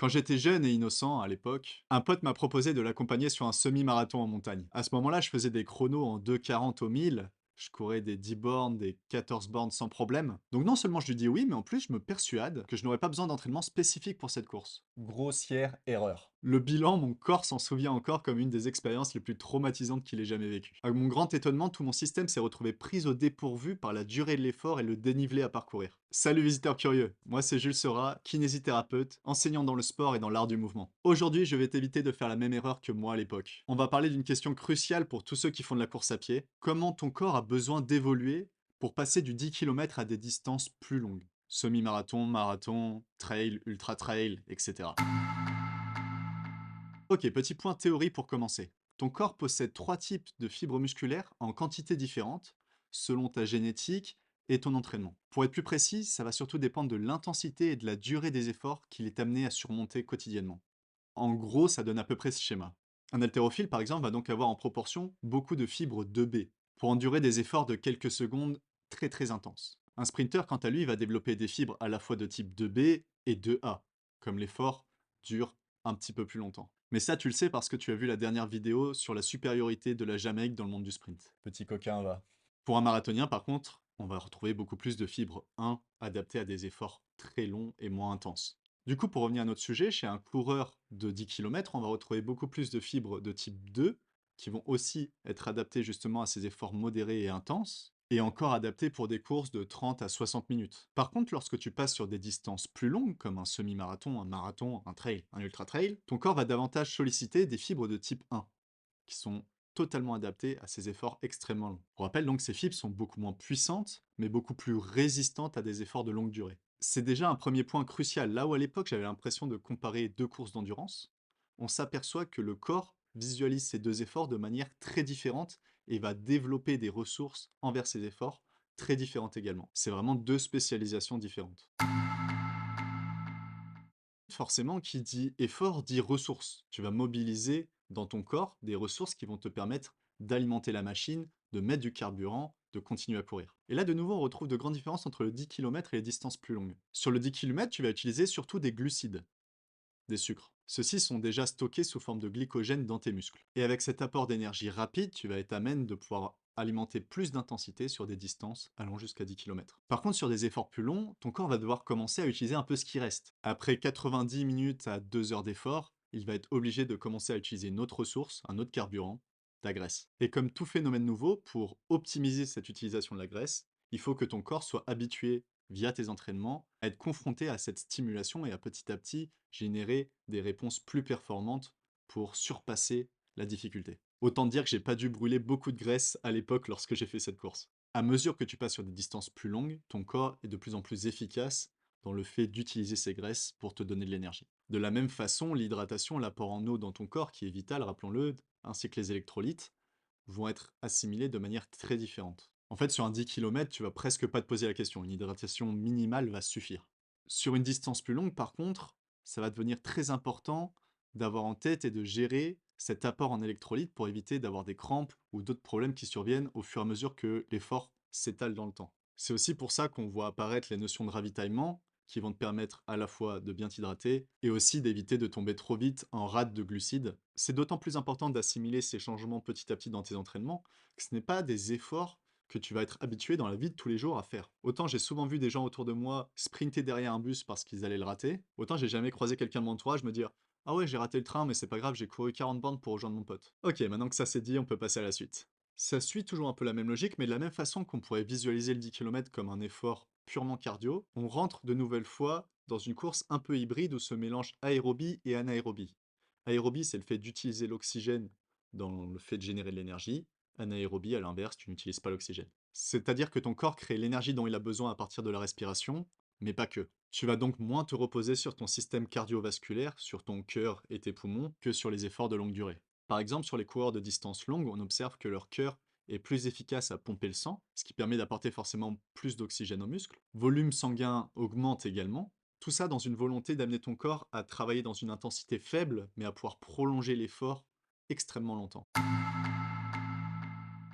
Quand j'étais jeune et innocent à l'époque, un pote m'a proposé de l'accompagner sur un semi-marathon en montagne. À ce moment-là, je faisais des chronos en 2,40 au 1000. Je courais des 10 bornes, des 14 bornes sans problème. Donc non seulement je lui dis oui, mais en plus je me persuade que je n'aurais pas besoin d'entraînement spécifique pour cette course. Grossière erreur. Le bilan, mon corps s'en souvient encore comme une des expériences les plus traumatisantes qu'il ait jamais vécues. À mon grand étonnement, tout mon système s'est retrouvé pris au dépourvu par la durée de l'effort et le dénivelé à parcourir. Salut visiteurs curieux, moi c'est Jules Seurat, kinésithérapeute, enseignant dans le sport et dans l'art du mouvement. Aujourd'hui, je vais t'éviter de faire la même erreur que moi à l'époque. On va parler d'une question cruciale pour tous ceux qui font de la course à pied. Comment ton corps a besoin d'évoluer pour passer du 10 km à des distances plus longues? Semi-marathon, marathon, trail, ultra trail, etc. Ok, petit point théorie pour commencer. Ton corps possède trois types de fibres musculaires en quantité différente, selon ta génétique et ton entraînement. Pour être plus précis, ça va surtout dépendre de l'intensité et de la durée des efforts qu'il est amené à surmonter quotidiennement. En gros, ça donne à peu près ce schéma. Un haltérophile, par exemple, va donc avoir en proportion beaucoup de fibres 2B, pour endurer des efforts de quelques secondes très intenses. Un sprinter, quant à lui, va développer des fibres à la fois de type 2B et 2A, comme l'effort dure un petit peu plus longtemps. Mais ça, tu le sais parce que tu as vu la dernière vidéo sur la supériorité de la Jamaïque dans le monde du sprint. Petit coquin va. Pour un marathonien, par contre, on va retrouver beaucoup plus de fibres 1 adaptées à des efforts très longs et moins intenses. Du coup, pour revenir à notre sujet, chez un coureur de 10 km, on va retrouver beaucoup plus de fibres de type 2 qui vont aussi être adaptées justement à ces efforts modérés et intenses, et encore adaptées pour des courses de 30 à 60 minutes. Par contre, lorsque tu passes sur des distances plus longues, comme un semi-marathon, un marathon, un trail, un ultra-trail, ton corps va davantage solliciter des fibres de type 1, qui sont totalement adaptées à ces efforts extrêmement longs. Pour rappel, donc, ces fibres sont beaucoup moins puissantes, mais beaucoup plus résistantes à des efforts de longue durée. C'est déjà un premier point crucial. Là où à l'époque j'avais l'impression de comparer deux courses d'endurance, on s'aperçoit que le corps visualise ces deux efforts de manière très différente et va développer des ressources envers ces efforts très différentes également. C'est vraiment deux spécialisations différentes. Forcément, qui dit effort dit ressources. Tu vas mobiliser dans ton corps des ressources qui vont te permettre d'alimenter la machine, de mettre du carburant, de continuer à courir. Et là, de nouveau, on retrouve de grandes différences entre le 10 km et les distances plus longues. Sur le 10 km, tu vas utiliser surtout des glucides, des sucres. Ceux-ci sont déjà stockés sous forme de glycogène dans tes muscles. Et avec cet apport d'énergie rapide, tu vas être à même de pouvoir alimenter plus d'intensité sur des distances allant jusqu'à 10 km. Par contre, sur des efforts plus longs, ton corps va devoir commencer à utiliser un peu ce qui reste. Après 90 minutes à 2 heures d'effort, il va être obligé de commencer à utiliser une autre ressource, un autre carburant, ta graisse. Et comme tout phénomène nouveau, pour optimiser cette utilisation de la graisse, il faut que ton corps soit habitué via tes entraînements, à être confronté à cette stimulation et à petit générer des réponses plus performantes pour surpasser la difficulté. Autant dire que j'ai pas dû brûler beaucoup de graisse à l'époque lorsque j'ai fait cette course. À mesure que tu passes sur des distances plus longues, ton corps est de plus en plus efficace dans le fait d'utiliser ces graisses pour te donner de l'énergie. De la même façon, l'hydratation, l'apport en eau dans ton corps, qui est vital, rappelons-le, ainsi que les électrolytes, vont être assimilés de manière très différente. En fait, sur un 10 km, tu vas presque pas te poser la question. Une hydratation minimale va suffire. Sur une distance plus longue, par contre, ça va devenir très important d'avoir en tête et de gérer cet apport en électrolytes pour éviter d'avoir des crampes ou d'autres problèmes qui surviennent au fur et à mesure que l'effort s'étale dans le temps. C'est aussi pour ça qu'on voit apparaître les notions de ravitaillement qui vont te permettre à la fois de bien t'hydrater et aussi d'éviter de tomber trop vite en rate de glucides. C'est d'autant plus important d'assimiler ces changements petit à petit dans tes entraînements que ce n'est pas des efforts que tu vas être habitué dans la vie de tous les jours à faire. Autant j'ai souvent vu des gens autour de moi sprinter derrière un bus parce qu'ils allaient le rater, autant j'ai jamais croisé quelqu'un de mon entourage me dire: «Ah ouais, j'ai raté le train, mais c'est pas grave, j'ai couru 40 bornes pour rejoindre mon pote». Ok, maintenant que ça c'est dit, on peut passer à la suite. Ça suit toujours un peu la même logique, mais de la même façon qu'on pourrait visualiser le 10 km comme un effort purement cardio, on rentre de nouvelles fois dans une course un peu hybride où se mélangent aérobie et anaérobie. Aérobie, c'est le fait d'utiliser l'oxygène dans le fait de générer de l'énergie. Anaérobie, à l'inverse, tu n'utilises pas l'oxygène. C'est-à-dire que ton corps crée l'énergie dont il a besoin à partir de la respiration, mais pas que. Tu vas donc moins te reposer sur ton système cardiovasculaire, sur ton cœur et tes poumons, que sur les efforts de longue durée. Par exemple, sur les coureurs de distance longue, on observe que leur cœur est plus efficace à pomper le sang, ce qui permet d'apporter forcément plus d'oxygène aux muscles. Volume sanguin augmente également. Tout ça dans une volonté d'amener ton corps à travailler dans une intensité faible, mais à pouvoir prolonger l'effort extrêmement longtemps.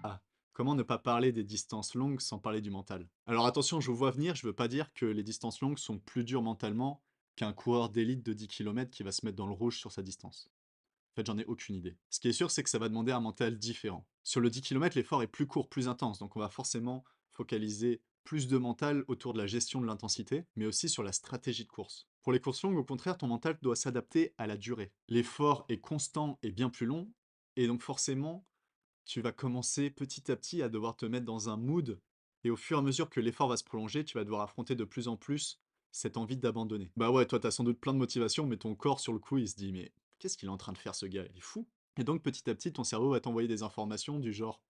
Ah, comment ne pas parler des distances longues sans parler du mental? Alors attention, je vous vois venir, je veux pas dire que les distances longues sont plus dures mentalement, qu'un coureur d'élite de 10 kilomètres qui va se mettre dans le rouge sur sa distance? En fait, j'en ai aucune idée. Ce qui est sûr, c'est que ça va demander un mental différent. Sur le 10 kilomètres, l'effort est plus court, plus intense, donc on va forcément focaliser plus de mental autour de la gestion de l'intensité, mais aussi sur la stratégie de course. Pour les courses longues, au contraire, ton mental doit s'adapter à la durée. L'effort est constant et bien plus long, et donc forcément, tu vas commencer petit à petit à devoir te mettre dans un mood, et au fur et à mesure que l'effort va se prolonger, tu vas devoir affronter de plus en plus cette envie d'abandonner. Bah ouais, toi, t'as sans doute plein de motivation, mais ton corps, sur le coup, il se dit: «Mais qu'est-ce qu'il est en train de faire ce gars? Il est fou!» Et donc petit à petit, ton cerveau va t'envoyer des informations du genre: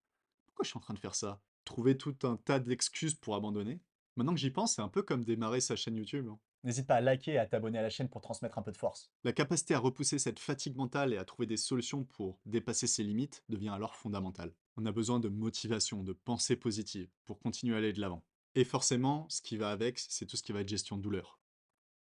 «Pourquoi je suis en train de faire ça?» Trouver tout un tas d'excuses pour abandonner. Maintenant que j'y pense, c'est un peu comme démarrer sa chaîne YouTube, hein. N'hésite pas à liker et à t'abonner à la chaîne pour transmettre un peu de force. La capacité à repousser cette fatigue mentale et à trouver des solutions pour dépasser ses limites devient alors fondamentale. On a besoin de motivation, de pensée positive pour continuer à aller de l'avant. Et forcément, ce qui va avec, c'est tout ce qui va être gestion de douleur.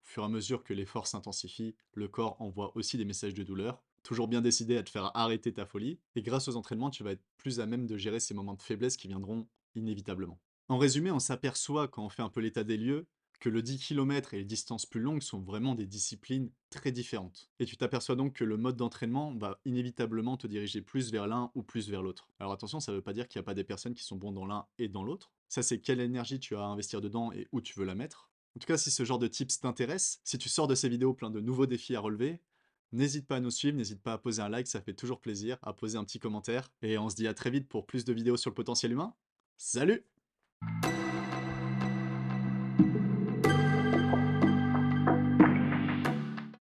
Au fur et à mesure que l'effort s'intensifie, le corps envoie aussi des messages de douleur, toujours bien décidé à te faire arrêter ta folie, et grâce aux entraînements, tu vas être plus à même de gérer ces moments de faiblesse qui viendront inévitablement. En résumé, on s'aperçoit quand on fait un peu l'état des lieux que le 10 kilomètres et les distances plus longues sont vraiment des disciplines très différentes. Et tu t'aperçois donc que le mode d'entraînement va inévitablement te diriger plus vers l'un ou plus vers l'autre. Alors attention, ça ne veut pas dire qu'il n'y a pas des personnes qui sont bons dans l'un et dans l'autre. Ça, c'est quelle énergie tu as à investir dedans et où tu veux la mettre. En tout cas, si ce genre de tips t'intéresse, si tu sors de ces vidéos plein de nouveaux défis à relever, n'hésite pas à nous suivre, n'hésite pas à poser un like, ça fait toujours plaisir, à poser un petit commentaire, et on se dit à très vite pour plus de vidéos sur le potentiel humain. Salut!